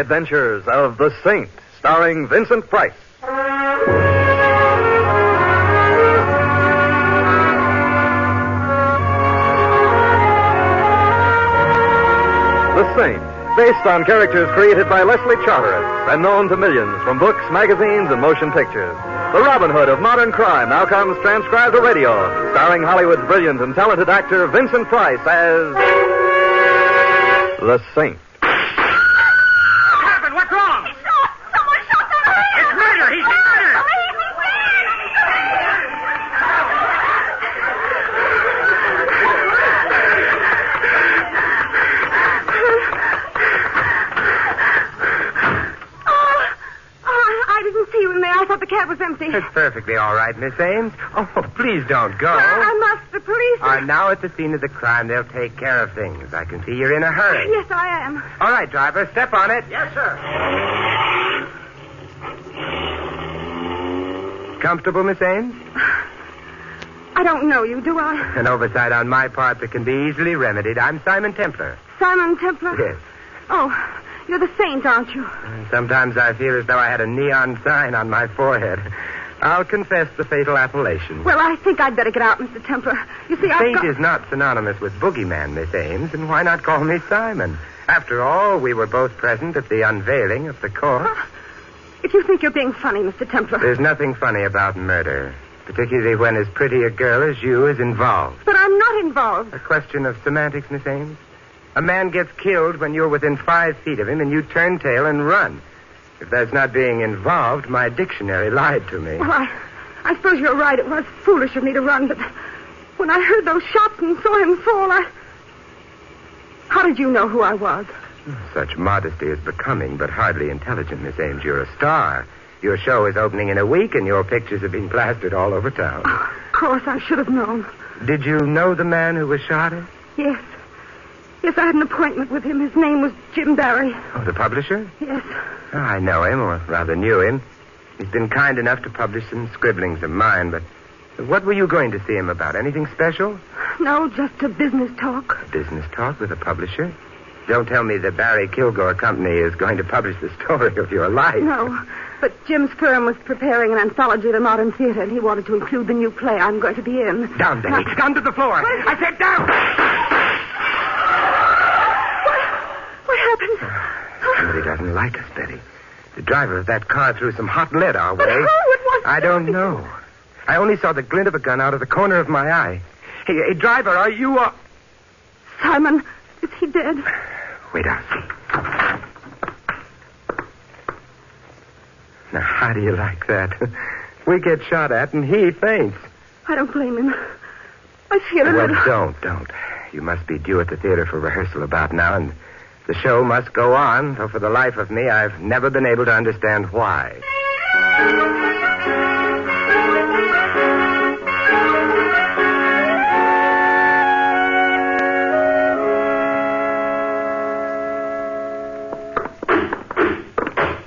adventures of The Saint, starring Vincent Price. The Saint, based on characters created by Leslie Charteris and known to millions from books, magazines, and motion pictures. The Robin Hood of modern crime now comes transcribed to radio, starring Hollywood's brilliant and talented actor Vincent Price as The Saint. What happened? What's wrong? Someone shot the man! It's murder! He's been murdered! I didn't see you in there. I thought the cab was empty. It's perfectly all right, Miss Ames. Oh, please don't go. I must. The police are now at the scene of the crime. They'll take care of things. I can see you're in a hurry. Yes, I am. All right, driver, step on it. Yes, sir. Comfortable, Miss Ames? I don't know you, do I? An oversight on my part that can be easily remedied. I'm Simon Templar. Simon Templar? Yes. Oh, you're the Saint, aren't you? Sometimes I feel as though I had a neon sign on my forehead. I'll confess the fatal appellation. Well, I think I'd better get out, Mr. Templar. You see, Saint is not synonymous with boogeyman, Miss Ames, and why not call me Simon? After all, we were both present at the unveiling of the corpse. If you think you're being funny, Mr. Templar. There's nothing funny about murder, particularly when as pretty a girl as you is involved. But I'm not involved. A question of semantics, Miss Ames. A man gets killed when you're within 5 feet of him and you turn tail and run. If that's not being involved, my dictionary lied to me. Well, I suppose you're right. It was foolish of me to run, but when I heard those shots and saw him fall, How did you know who I was? Such modesty is becoming, but hardly intelligent, Miss Ames. You're a star. Your show is opening in a week, and your pictures have been plastered all over town. Oh, of course, I should have known. Did you know the man who was shot at? Yes. Yes, I had an appointment with him. His name was Jim Barry. Oh, the publisher? Yes. Oh, I know him, or rather knew him. He's been kind enough to publish some scribblings of mine, but what were you going to see him about? Anything special? No, just a business talk. Business talk with a publisher? Don't tell me the Barry Kilgore Company is going to publish the story of your life. No, but Jim's firm was preparing an anthology of the modern theater, and he wanted to include the new play I'm going to be in. Down, Betty. Down to the floor. I said down. What happened? Somebody doesn't like us, Betty. The driver of that car threw some hot lead our way. But how? It wasn't. I don't know. I only saw the glint of a gun out of the corner of my eye. Hey, driver, are you... Simon, is he dead? Wait, I'll see. Now, how do you like that? We get shot at and he faints. I don't blame him. I feel a little... Don't. You must be due at the theater for rehearsal about now, and the show must go on, though for the life of me, I've never been able to understand why.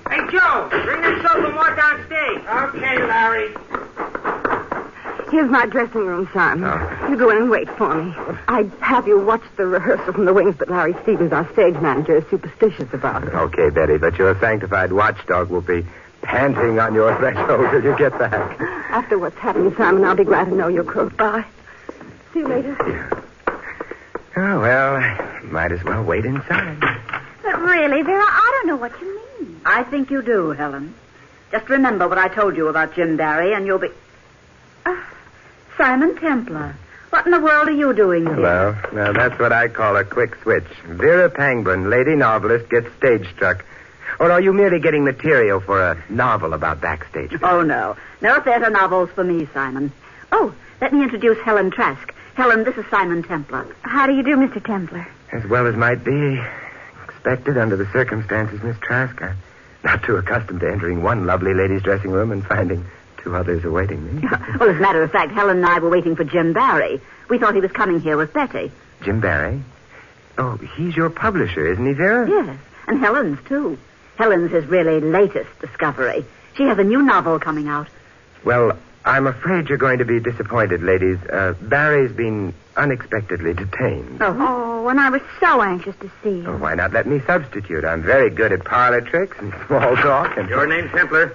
Hey, Joe, bring this sofa more downstage. Okay, Larry. Here's my dressing room, Simon. Oh. You go in and wait for me. I'd have you watch the rehearsal from the wings, but Larry Stevens, our stage manager, is superstitious about it. Okay, Betty, but your sanctified watchdog will be panting on your threshold till you get back. After what's happened, Simon, I'll be glad to know you're close by. See you later. Yeah. Oh, well, might as well wait inside. But really, Vera, I don't know what you mean. I think you do, Helen. Just remember what I told you about Jim Barry, and you'll be... Simon Templar. What in the world are you doing here? Well, now that's what I call a quick switch. Vera Pangburn, lady novelist, gets stage struck. Or are you merely getting material for a novel about backstage? Oh, no. No theater novels for me, Simon. Oh, let me introduce Helen Trask. Helen, this is Simon Templar. How do you do, Mr. Templar? As well as might be expected under the circumstances, Miss Trask. I'm not too accustomed to entering one lovely lady's dressing room and finding 2 others awaiting me. Well, as a matter of fact, Helen and I were waiting for Jim Barry. We thought he was coming here with Betty. Jim Barry? Oh, he's your publisher, isn't he, Vera? Yes, and Helen's, too. Helen's his really latest discovery. She has a new novel coming out. Well, I'm afraid you're going to be disappointed, ladies. Barry's been unexpectedly detained. Oh, Oh, and I was so anxious to see you. Oh, why not let me substitute? I'm very good at parlor tricks and small talk. And Your name, Templar?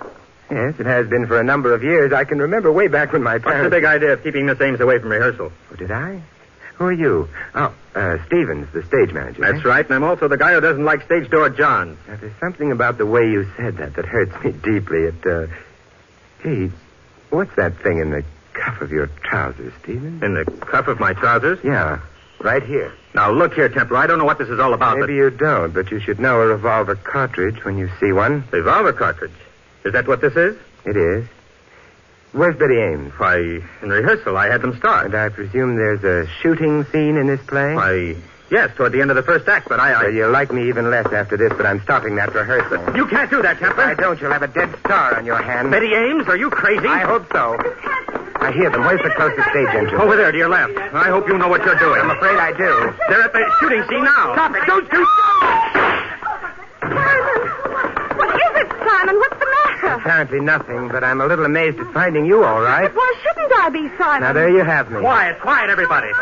Yes, it has been for a number of years. I can remember way back when my parents... What's the big idea of keeping Miss Ames away from rehearsal? Oh, did I? Who are you? Oh, Stevens, the stage manager. That's right, and I'm also the guy who doesn't like stage door Johns. Now, there's something about the way you said that hurts me deeply. Gee, what's that thing in the cuff of your trousers, Stevens? In the cuff of my trousers? Yeah, right here. Now, look here, Templar. I don't know what this is all about, Maybe you don't, but you should know a revolver cartridge when you see one. Revolver cartridge? Is that what this is? It is. Where's Betty Ames? Why, in rehearsal, I had them start. And I presume there's a shooting scene in this play? Why, yes, toward the end of the first act, but I... Well, you'll like me even less after this, but I'm stopping that rehearsal. You can't do that, Templar. If I don't, you'll have a dead star on your hand. Betty Ames, are you crazy? I hope so. I hear them. Where's the closest stage entrance? Over there, to your left. I hope you know what you're doing. I'm afraid I do. They're at the shooting scene now. Stop it. Don't you... Simon! What is it, Simon? What's the matter? Apparently nothing, but I'm a little amazed at finding you all right. But why shouldn't I be, Simon? Now, there you have me. Quiet, everybody.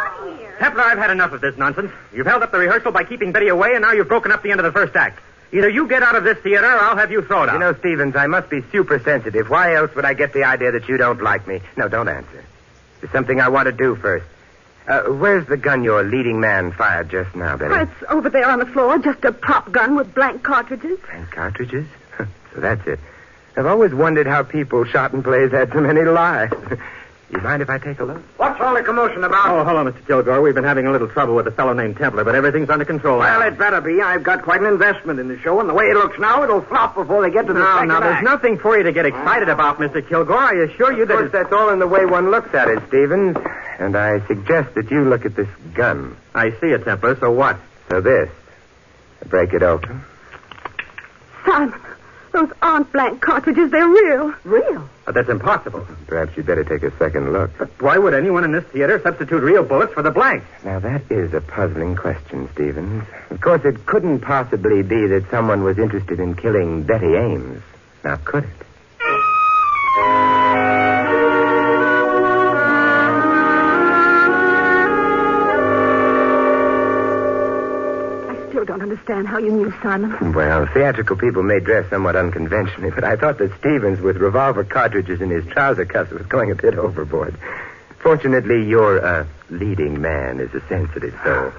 Templar, I've had enough of this nonsense. You've held up the rehearsal by keeping Betty away, and now you've broken up the end of the first act. Either you get out of this theater, or I'll have you thrown out. You know, Stevens, I must be super sensitive. Why else would I get the idea that you don't like me? No, don't answer. There's something I want to do first. Where's the gun your leading man fired just now, Betty? Oh, it's over there on the floor, just a prop gun with blank cartridges. Blank cartridges? So that's it. I've always wondered how people shot in plays had so many lives. You mind if I take a look? What's all the commotion about? Oh, hello, Mr. Kilgore. We've been having a little trouble with a fellow named Templar, but everything's under control now. Well, it better be. I've got quite an investment in the show, and the way it looks now, it'll flop before they get to the second Now, there's act. nothing for you to get excited about, Mr. Kilgore. I assure you Of course, that... that's all in the way one looks at it, Stevens. And I suggest that you look at this gun. I see it, Templar. So what? So this. Break it open. Simon, those aren't blank cartridges. They're real. Real? That's impossible. Perhaps you'd better take a second look. But why would anyone in this theater substitute real bullets for the blanks? Now, that is a puzzling question, Stevens. Of course, it couldn't possibly be that someone was interested in killing Betty Ames. Now, could it? I still don't understand how you knew, Simon. Well, theatrical people may dress somewhat unconventionally, but I thought that Stevens, with revolver cartridges in his trouser cuffs, was going a bit overboard. Fortunately, your leading man is a sensitive soul.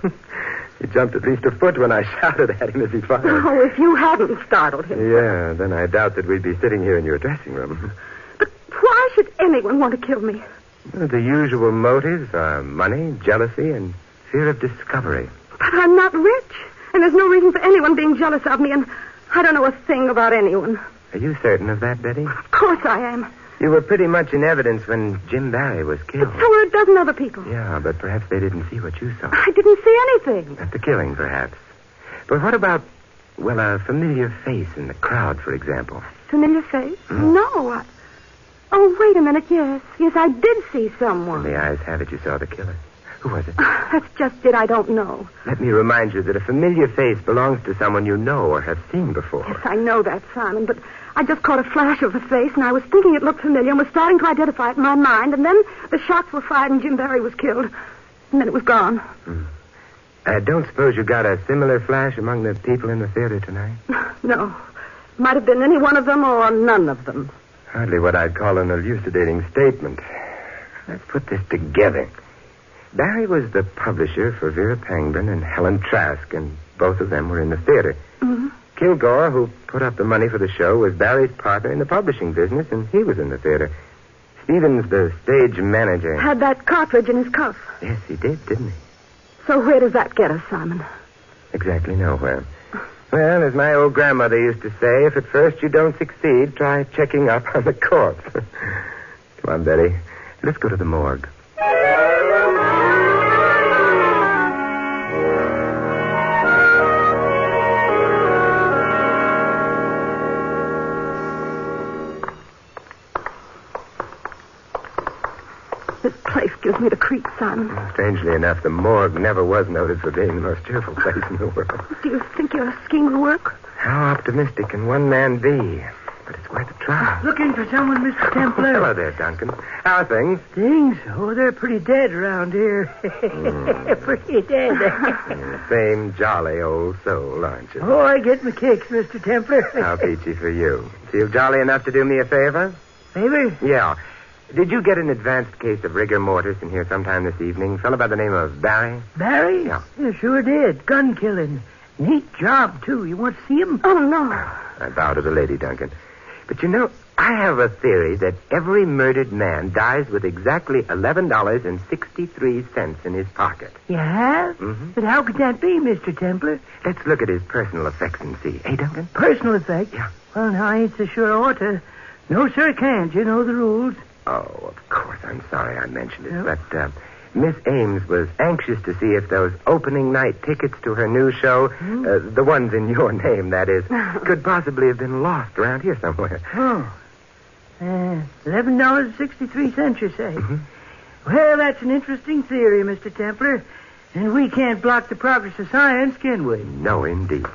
He jumped at least a foot when I shouted at him as he fired. Oh, if you hadn't startled him. Yeah, then I doubt that we'd be sitting here in your dressing room. But why should anyone want to kill me? Well, the usual motives are money, jealousy, and fear of discovery. But I'm not rich, and there's no reason for anyone being jealous of me, and I don't know a thing about anyone. Are you certain of that, Betty? Of course I am. You were pretty much in evidence when Jim Barry was killed. So were a dozen other people. Yeah, but perhaps they didn't see what you saw. I didn't see anything. At the killing, perhaps. But what about, well, a familiar face in the crowd, for example? Familiar face? No. Oh, wait a minute. Yes, I did see And someone. the eyes have it you saw the killer. Who was it? That's just it. I don't know. Let me remind you that a familiar face belongs to someone you know or have seen before. Yes, I know that, Simon, but I just caught a flash of the face, and I was thinking it looked familiar and was starting to identify it in my mind, and then the shots were fired and Jim Barry was killed. And then it was gone. I don't suppose you got a similar flash among the people in the theater tonight? No. Might have been any one of them or none of them. Hardly what I'd call an elucidating statement. Let's put this together. Barry was the publisher for Vera Pangburn and Helen Trask, and both of them were in the theater. Mm-hmm. Kilgore, who put up the money for the show, was Barry's partner in the publishing business, and he was in the theater. Stevens, the stage manager. Had that cartridge in his cuff. Yes, he did, didn't he? So where does that get us, Simon? Exactly nowhere. Well, as my old grandmother used to say, if at first you don't succeed, try checking up on the corpse. Come on, Betty. Let's go to the morgue. This place gives me the creeps, Simon. Strangely enough, the morgue never was noted for being the most cheerful place in the world. Do you think your scheme will work? How optimistic can one man be? but it's worth a try. Looking for someone, Mr. Templar? Hello there, Duncan. How are things? Things? Oh, they're pretty dead around here. Pretty dead. Same jolly old soul, aren't you? Oh, I get my kicks, Mr. Templar. How peachy for you. Feel jolly enough to do me a favor? Favor? Yeah. Did you get an advanced case of rigor mortis in here sometime this evening? Fellow by the name of Barry? Barry? Yeah. Sure did. Gun killing. Neat job, too. You want to see him? Oh, no. I bow to the lady, Duncan. But you know, I have a theory that every murdered man dies with exactly $11.63 in his pocket. You have? Mm-hmm. But how could that be, Mr. Templar? Let's look at his personal effects and see. Hey, Duncan? Personal effect? Yeah. Well, now, I ain't so sure I ought to. No, sir, can't. You know the rules. Oh, of course. I'm sorry I mentioned it. But Miss Ames was anxious to see if those opening night tickets to her new show, the ones in your name, that is, could possibly have been lost around here somewhere. Oh. $11.63, you say? Mm-hmm. Well, that's an interesting theory, Mr. Templar. And we can't block the progress of science, can we? No, indeed.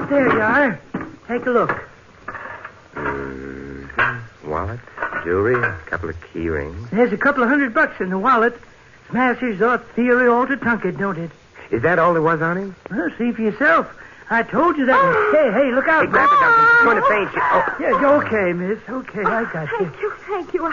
There you are. Take a look. Wallet, jewelry, a couple of key rings. There's a couple of $100 in the wallet. Smashes our theory all to Tunket, don't it? Is that all there was on him? Well, see for yourself. I told you that. Hey, look out. Hey, grab it, Duncan. She's going to faint. Oh. Yeah, okay, miss. Okay, I got you. Thank you.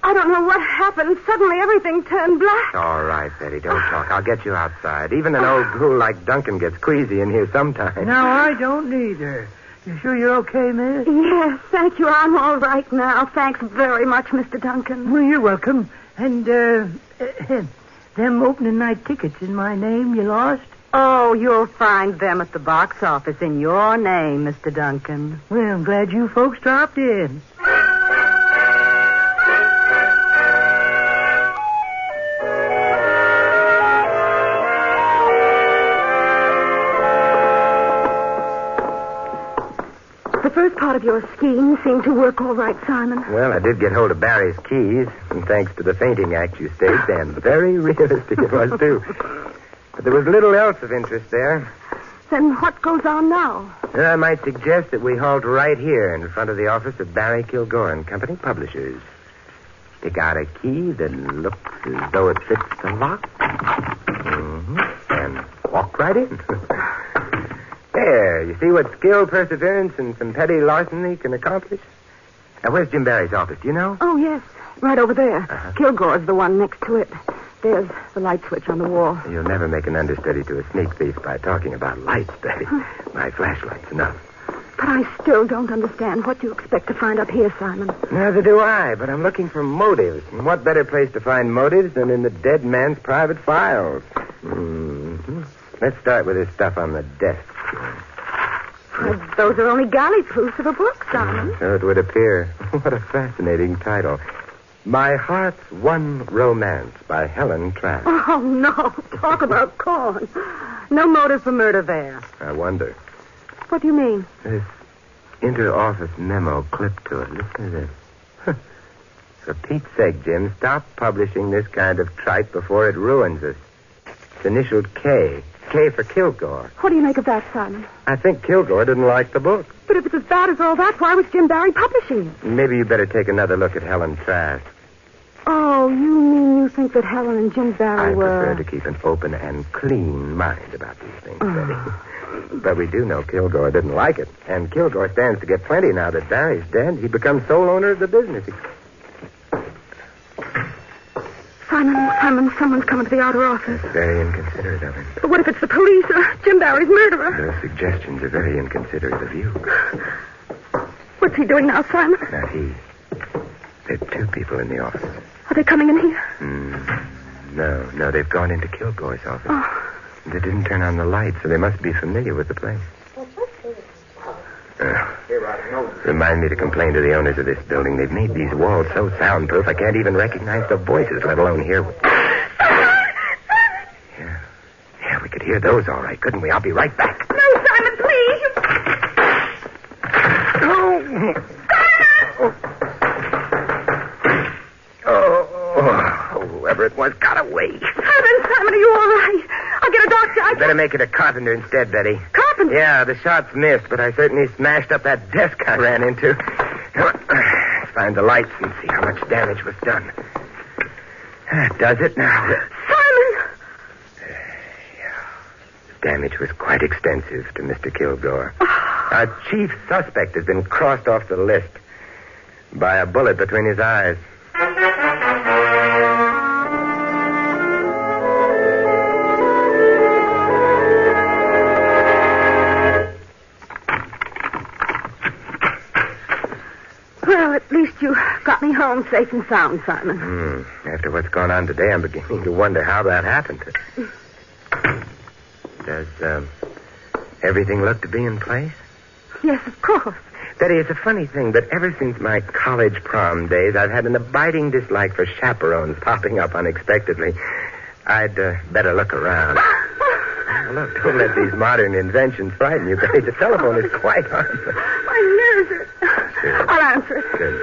I don't know what happened. Suddenly everything turned black. All right, Betty, don't talk. I'll get you outside. Even an old ghoul like Duncan gets queasy in here sometimes. No, I don't neither. You sure you're okay, miss? Yes, thank you. I'm all right now. Thanks very much, Mr. Duncan. Well, you're welcome. And, them opening night tickets in my name you lost? Oh, you'll find them at the box office in your name, Mr. Duncan. Well, I'm glad you folks dropped in. The first part of your scheme seemed to work all right, Simon. Well, I did get hold of Barry's keys, and thanks to the fainting act you staged, and very realistic it was, too. But there was little else of interest there. Then what goes on now? I might suggest that we halt right here in front of the office of Barry Kilgore and Company, publishers. Pick out a key that looks as though it fits the lock. Mm-hmm. And walk right in. There, you see what skill, perseverance, and some petty larceny can accomplish? Now, where's Jim Barry's office? Do you know? Oh, yes. Right over there. Kilgore's the one next to it. There's the light switch on the wall. You'll never make an understudy to a sneak thief by talking about lights, Betty. My flashlight's enough. But I still don't understand what you expect to find up here, Simon. Neither do I, but I'm looking for motives. And what better place to find motives than in the dead man's private files? Mm-hmm. Let's start with this stuff on the desk. Those are only galley proofs of a book, Simon. So it would appear. What a fascinating title. My Heart's One Romance by Helen Trask. Oh, no. Talk about corn. No motive for murder there. I wonder. What do you mean? This inter-office memo clipped to it. Listen to this. For Pete's sake, Jim, stop publishing this kind of tripe before it ruins us. It's initialed K. K for Kilgore. What do you make of that, Simon? I think Kilgore didn't like the book. But if it's as bad as all that, why was Jim Barry publishing it? Maybe you better take another look at Helen Trask. Oh, you mean you think that Helen and Jim Barry I were... prefer to keep an open and clean mind about these things, Betty. But we do know Kilgore didn't like it. And Kilgore stands to get plenty now that Barry's dead. He becomes sole owner of the business. Simon, someone's coming to the outer office. That's very inconsiderate of him. But what if it's the police or Jim Barry's murderer? Those suggestions are very inconsiderate of you. What's he doing now, Simon? Not he. There are two people in the office. Are they coming in here? No, they've gone into Kilgore's office. Oh. They didn't turn on the light, so they must be familiar with the place. Remind me to complain to the owners of this building. They've made these walls so soundproof I can't even recognize the voices, let alone hear... Yeah, we could hear those all right, couldn't we? I'll be right back. No, Simon, please. Whoever it was got away. Simon, are you all right? I'll get a doctor. I You better make it a carpenter instead, Betty. Carpenter? Yeah, the shots missed, but I certainly smashed up that desk I ran into. Let's find the lights and see how much damage was done. That does it now. Simon! Damage was quite extensive to Mr. Kilgore. Our chief suspect has been crossed off the list by a bullet between his eyes. Well, at least you got me home safe and sound, Simon. After what's gone on today, I'm beginning to wonder how that happened. Does everything look to be in place? Yes, of course. Betty, it's a funny thing, but ever since my college prom days, I've had an abiding dislike for chaperones popping up unexpectedly. I'd better look around. Look, don't let these modern inventions frighten you, Betty. The telephone is quite harmless. My nerves are... Sure. I'll answer it. Good.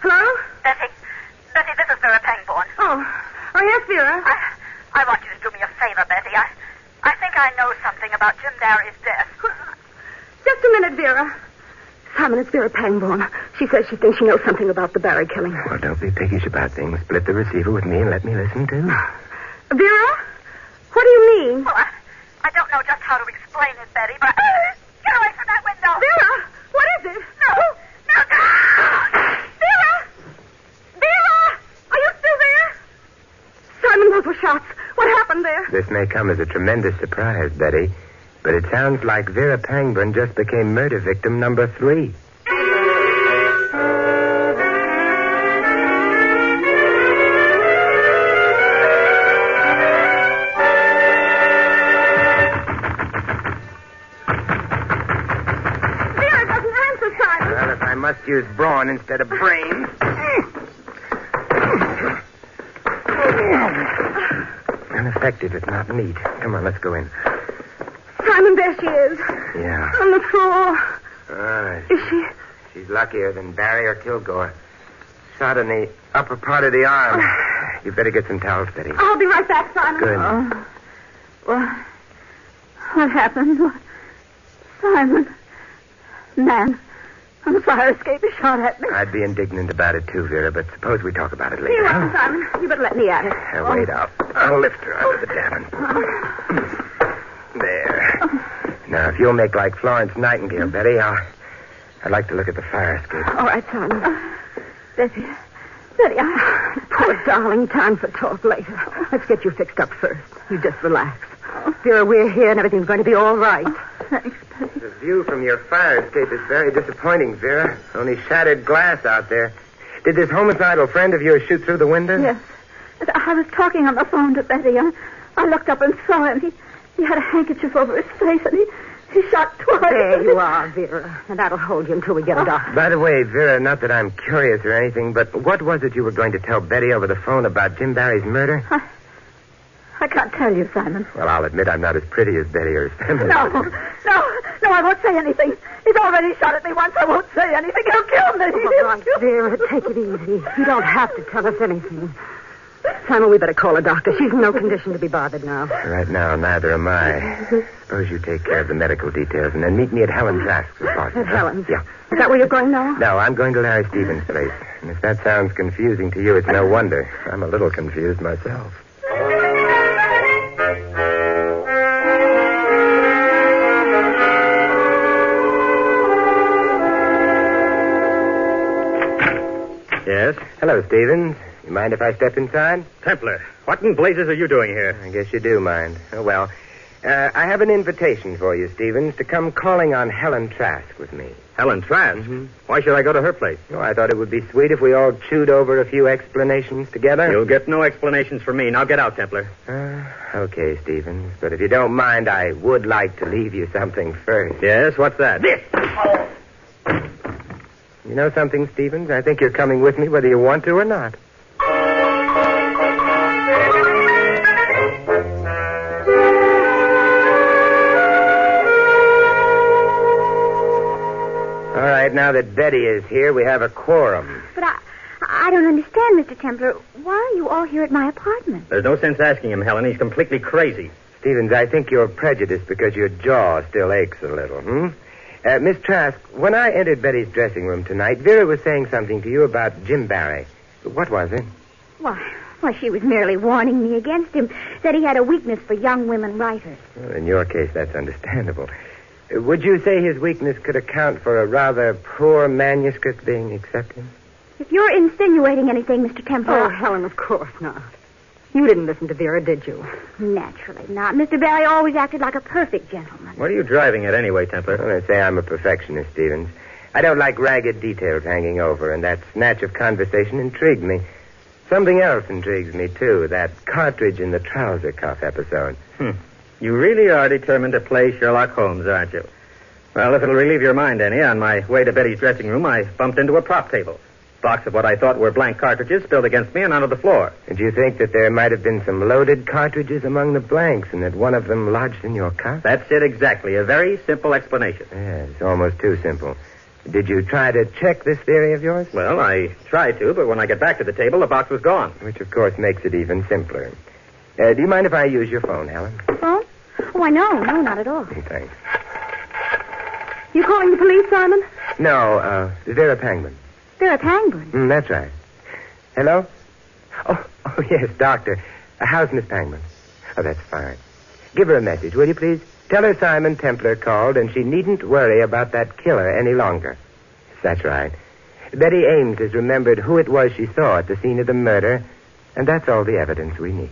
Hello? Betty, this is Vera Pangborn. Oh, yes, Vera. I want you to do me a favor, Betty. I think I know something about Jim Barry's death. Just a minute, Vera. Simon, it's Vera Pangborn. She says she thinks she knows something about the Barry killing. Well, don't be piggish about things. Split the receiver with me and let me listen, too. Vera? What do you mean? Well, I don't know just how to explain it, Betty, but... Get away from that window! Vera! What is it? No! Vera! Vera! Are you still there? Simon, those were shots. What happened there? This may come as a tremendous surprise, Betty, but it sounds like Vera Pangborn just became murder victim number 3. Vera doesn't answer, Simon. Well, if I must use brawn instead of brains... Ineffective, if not neat. Come on, let's go in. Simon, there she is. Yeah. On the floor. Is she? She's luckier than Barry or Kilgore. Shot in the upper part of the arm. You better get some towels, Betty. I'll be right back, Simon. Good. What happened? Simon. Man, on the fire escape, he shot at me. I'd be indignant about it, too, Vera, but suppose we talk about it later. Here you are, Simon. You better let me at it. Wait, I'll lift her out of the davenport. There. Now, if you'll make like Florence Nightingale, Betty, I'd like to look at the fire escape. All right, Simon. Betty, Poor darling, time for talk later. Let's get you fixed up first. You just relax. Vera, we're here and everything's going to be all right. thanks, Betty. The view from your fire escape is very disappointing, Vera. Only shattered glass out there. Did this homicidal friend of yours shoot through the window? Yes. I was talking on the phone to Betty. I looked up and saw him. He had a handkerchief over his face, and he shot twice. There you are, Vera. And that'll hold you until we get a doctor. By the way, Vera, not that I'm curious or anything, but what was it you were going to tell Betty over the phone about Jim Barry's murder? I can't tell you, Simon. Well, I'll admit I'm not as pretty as Betty or as feminine. No, I won't say anything. He's already shot at me once. I won't say anything. He'll kill me. All right, Vera, take it easy. You don't have to tell us anything. Simon, we better call a doctor. She's in no condition to be bothered now. Right now, neither am I. Suppose you take care of the medical details and then meet me at Helen Trask's apartment. At Helen's? Yeah. Is that where you're going now? No, I'm going to Larry Stevens' place. And if that sounds confusing to you, it's no wonder. I'm a little confused myself. Yes? Hello, Stevens. You mind if I step inside? Templar, what in blazes are you doing here? I guess you do mind. Oh, well. I have an invitation for you, Stevens, to come calling on Helen Trask with me. Helen Trask? Mm-hmm. Why should I go to her place? Oh, I thought it would be sweet if we all chewed over a few explanations together. You'll get no explanations from me. Now get out, Templar. Okay, Stevens. But if you don't mind, I would like to leave you something first. Yes, what's that? This! You know something, Stevens? I think you're coming with me whether you want to or not. All right, now that Betty is here, we have a quorum. But I don't understand, Mr. Templar. Why are you all here at my apartment? There's no sense asking him, Helen. He's completely crazy. Stevens, I think you're prejudiced because your jaw still aches a little, Miss Trask, when I entered Betty's dressing room tonight, Vera was saying something to you about Jim Barry. What was it? Why, she was merely warning me against him, that he had a weakness for young women writers. Well, in your case, that's understandable. Would you say his weakness could account for a rather poor manuscript being accepted? If you're insinuating anything, Mr. Templar... Oh, Helen, of course not. You didn't listen to Vera, did you? Naturally not. Mr. Barry always acted like a perfect gentleman. What are you driving at anyway, Templar? Well, I say I'm a perfectionist, Stevens. I don't like ragged details hanging over, and that snatch of conversation intrigued me. Something else intrigues me, too, that cartridge in the trouser cuff episode. You really are determined to play Sherlock Holmes, aren't you? Well, if it'll relieve your mind any, on my way to Betty's dressing room, I bumped into a prop table. Box of what I thought were blank cartridges spilled against me and onto the floor. And you think that there might have been some loaded cartridges among the blanks and that one of them lodged in your cuff? That's it exactly. A very simple explanation. Yes, almost too simple. Did you try to check this theory of yours? Well, I tried to, but when I got back to the table, the box was gone. Which, of course, makes it even simpler. Do you mind if I use your phone, Helen? Phone? Oh, no, not at all. Thanks. You calling the police, Simon? No, Vera Pangman. Vera Pangman? That's right. Hello? Oh, yes, doctor. How's Miss Pangman? Oh, that's fine. Give her a message, will you, please? Tell her Simon Templar called, and she needn't worry about that killer any longer. That's right. Betty Ames has remembered who it was she saw at the scene of the murder, and that's all the evidence we need.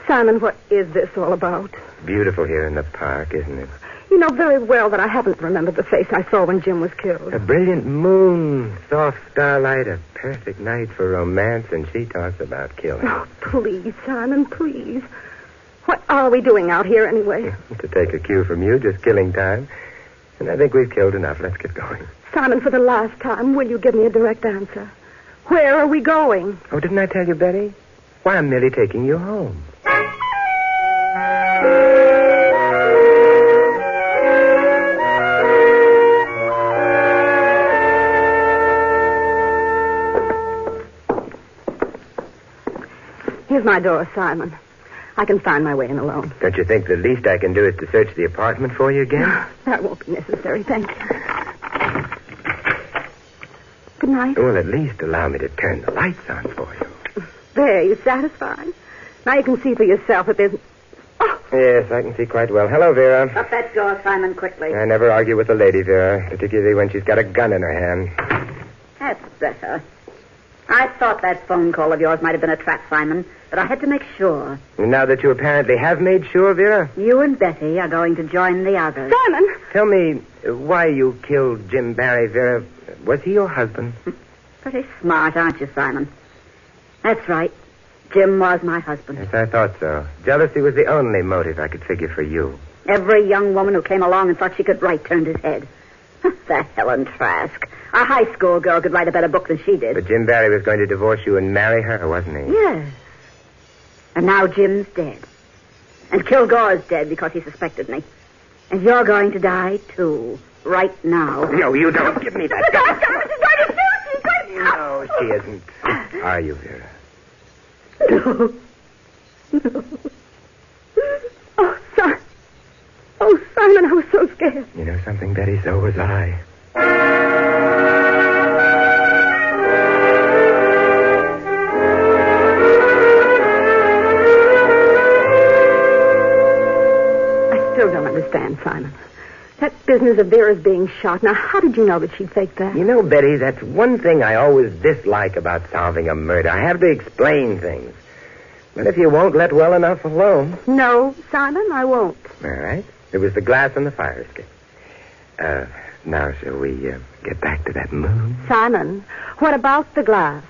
Simon, what is this all about? Beautiful here in the park, isn't it? You know very well that I haven't remembered the face I saw when Jim was killed. A brilliant moon, soft starlight, a perfect night for romance, and she talks about killing. Oh, please, Simon, please. What are we doing out here anyway? To take a cue from you, just killing time. And I think we've killed enough. Let's get going. Simon, for the last time, will you give me a direct answer? Where are we going? Oh, didn't I tell you, Betty? Why, I'm merely taking you home. Here's my door, Simon. I can find my way in alone. Don't you think the least I can do is to search the apartment for you again? That won't be necessary, thank you. Good night. Well, at least allow me to turn the lights on for you. There, you satisfied? Now you can see for yourself that there's... Oh! Yes, I can see quite well. Hello, Vera. Shut that door, Simon, quickly. I never argue with a lady, Vera, particularly when she's got a gun in her hand. That's better. I thought that phone call of yours might have been a trap, Simon, but I had to make sure. And now that you apparently have made sure, Vera? You and Betty are going to join the others. Simon! Tell me why you killed Jim Barry, Vera. Was he your husband? Pretty smart, aren't you, Simon? That's right. Jim was my husband. Yes, I thought so. Jealousy was the only motive I could figure for you. Every young woman who came along and thought she could write turned his head. That Helen Trask. A high school girl could write a better book than she did. But Jim Barry was going to divorce you and marry her, wasn't he? Yes. And now Jim's dead. And Kilgore's dead because he suspected me. And you're going to die, too. Right now. No, you don't. Give me that gun. She's going to No, she isn't. Are you, Vera? No. No. Oh, Simon, I was so scared. You know something, Betty? So was I. I still don't understand, Simon. That business of Vera's being shot. Now, how did you know that she'd faked that? You know, Betty, that's one thing I always dislike about solving a murder. I have to explain things. But if you won't let well enough alone... No, Simon, I won't. All right. It was the glass on the fire escape. Now, shall we get back to that moon? Simon, what about the glass?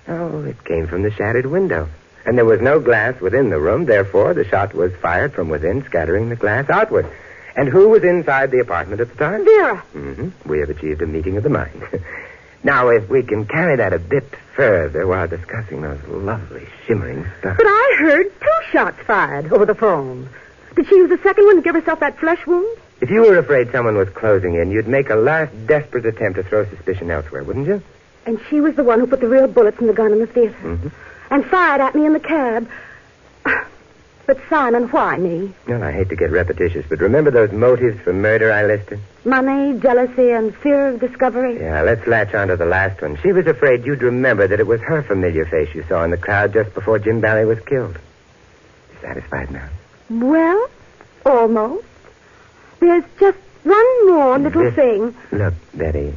Oh, it came from the shattered window. And there was no glass within the room. Therefore, the shot was fired from within, scattering the glass outward. And who was inside the apartment at the time? Vera. Mm-hmm. We have achieved a meeting of the mind. Now, if we can carry that a bit further while discussing those lovely shimmering stars. But I heard 2 shots fired over the phone. Did she use the second one to give herself that flesh wound? If you were afraid someone was closing in, you'd make a last desperate attempt to throw suspicion elsewhere, wouldn't you? And she was the one who put the real bullets in the gun in the theater. Mm-hmm. And fired at me in the cab. But, Simon, why me? Well, I hate to get repetitious, but remember those motives for murder I listed? Money, jealousy, and fear of discovery. Yeah, let's latch on to the last one. She was afraid you'd remember that it was her familiar face you saw in the crowd just before Jim Barry was killed. You satisfied now? Well, almost. There's just one more little thing. Look, Betty,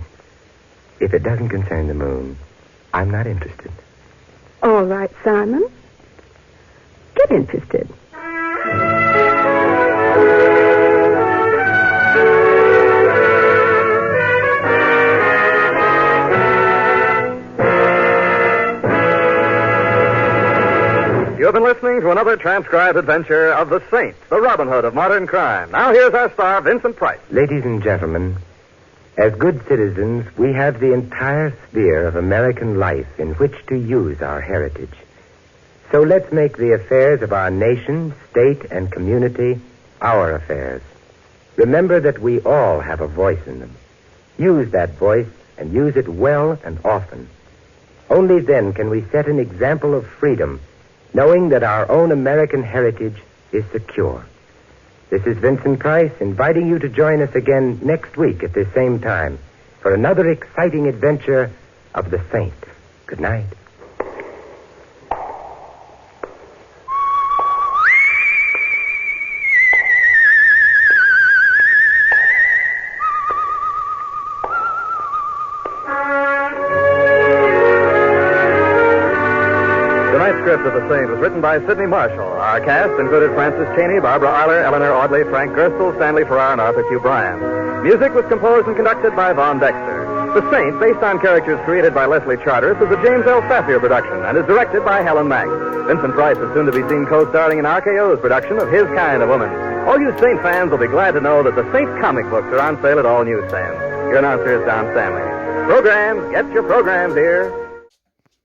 if it doesn't concern the moon, I'm not interested. All right, Simon. Get interested. You have been listening to another transcribed adventure of the Saint, the Robin Hood of modern crime. Now here's our star, Vincent Price. Ladies and gentlemen, as good citizens, we have the entire sphere of American life in which to use our heritage. So let's make the affairs of our nation, state, and community our affairs. Remember that we all have a voice in them. Use that voice and use it well and often. Only then can we set an example of freedom, knowing that our own American heritage is secure. This is Vincent Price inviting you to join us again next week at this same time for another exciting adventure of the Saint. Good night. Script of The Saint was written by Sidney Marshall. Our cast included Francis Cheney, Barbara Eiler, Eleanor Audley, Frank Gerstle, Stanley Farrar, and Arthur Q. Bryan. Music was composed and conducted by Von Dexter. The Saint, based on characters created by Leslie Charteris, is a James L. Safier production and is directed by Helen Mack. Vincent Price is soon to be seen co-starring in RKO's production of His Kind of Woman. All you Saint fans will be glad to know that the Saint comic books are on sale at all newsstands. Your announcer is Don Stanley. Programs, get your programs here.